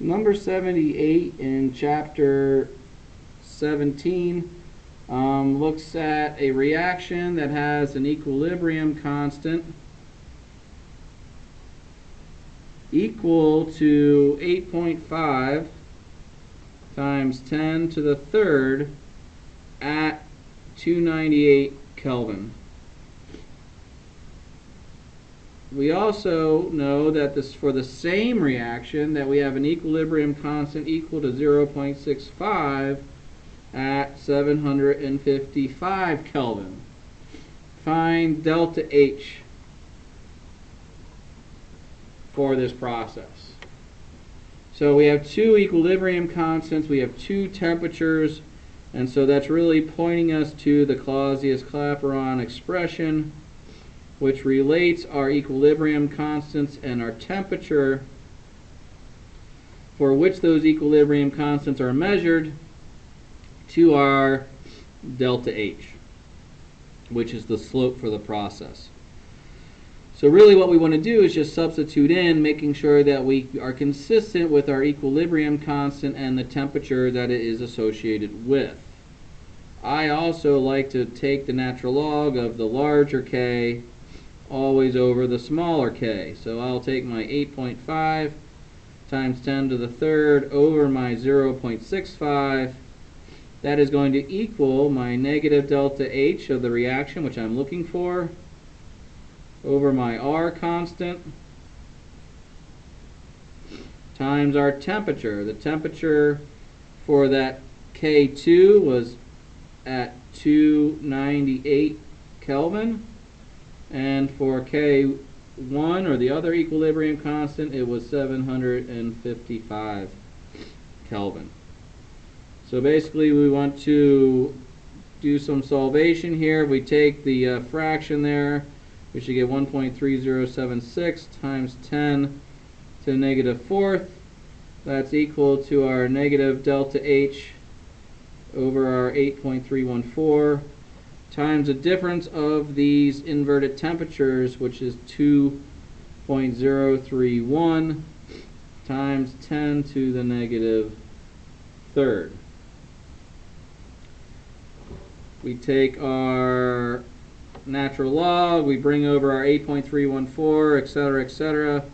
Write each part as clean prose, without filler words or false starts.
Number 78 in chapter 17 looks at a reaction that has an equilibrium constant equal to 8.5 times 10 to the third at 298 Kelvin. We also know that this, for the same reaction, that we have an equilibrium constant equal to 0.65 at 755 Kelvin. Find delta H for this process. So we have two equilibrium constants, we have two temperatures, and so that's really pointing us to the Clausius-Clapeyron expression, which relates our equilibrium constants and our temperature, for which those equilibrium constants are measured, to our delta H, which is the slope for the process. So really what we want to do is just substitute in, making sure that we are consistent with our equilibrium constant and the temperature that it is associated with. I also like to take the natural log of the larger K always over the smaller K. So I'll take my 8.5 times 10 to the third over my 0.65. That is going to equal my negative delta H of the reaction, which I'm looking for, over my R constant, times our temperature. The temperature for that K2 was at 298 Kelvin. And for K1, or the other equilibrium constant, it was 755 Kelvin. So basically we want to do some solvation here. We take the fraction there, we should get 1.3076 times 10 to the negative fourth. That's equal to our negative delta H over our 8.314 times the difference of these inverted temperatures, which is 2.031 times 10 to the negative third. We take our natural log, we bring over our 8.314, etc., etc.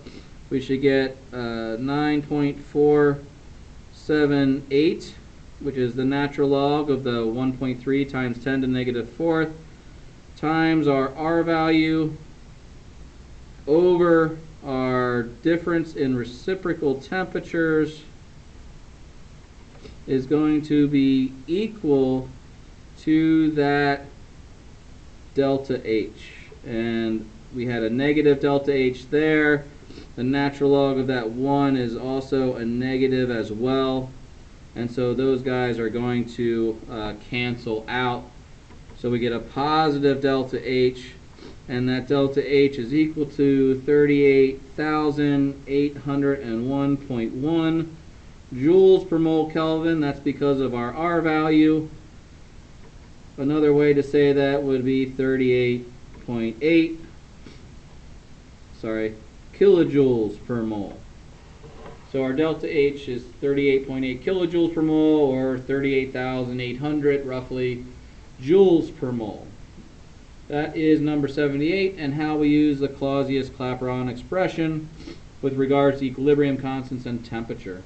We should get 9.478, which is the natural log of the 1.3 times 10 to the negative fourth, times our R value over our difference in reciprocal temperatures is going to be equal to that delta H. And we had a negative delta H there. The natural log of that 1 is also a negative as well. And so those guys are going to cancel out. So we get a positive delta H, and that delta H is equal to 38,801.1 joules per mole Kelvin. That's because of our R value. Another way to say that would be 38.8, kilojoules per mole. So our delta H is 38.8 kilojoules per mole, or 38,800 roughly joules per mole. That is number 78, and how we use the Clausius-Clapeyron expression with regards to equilibrium constants and temperature.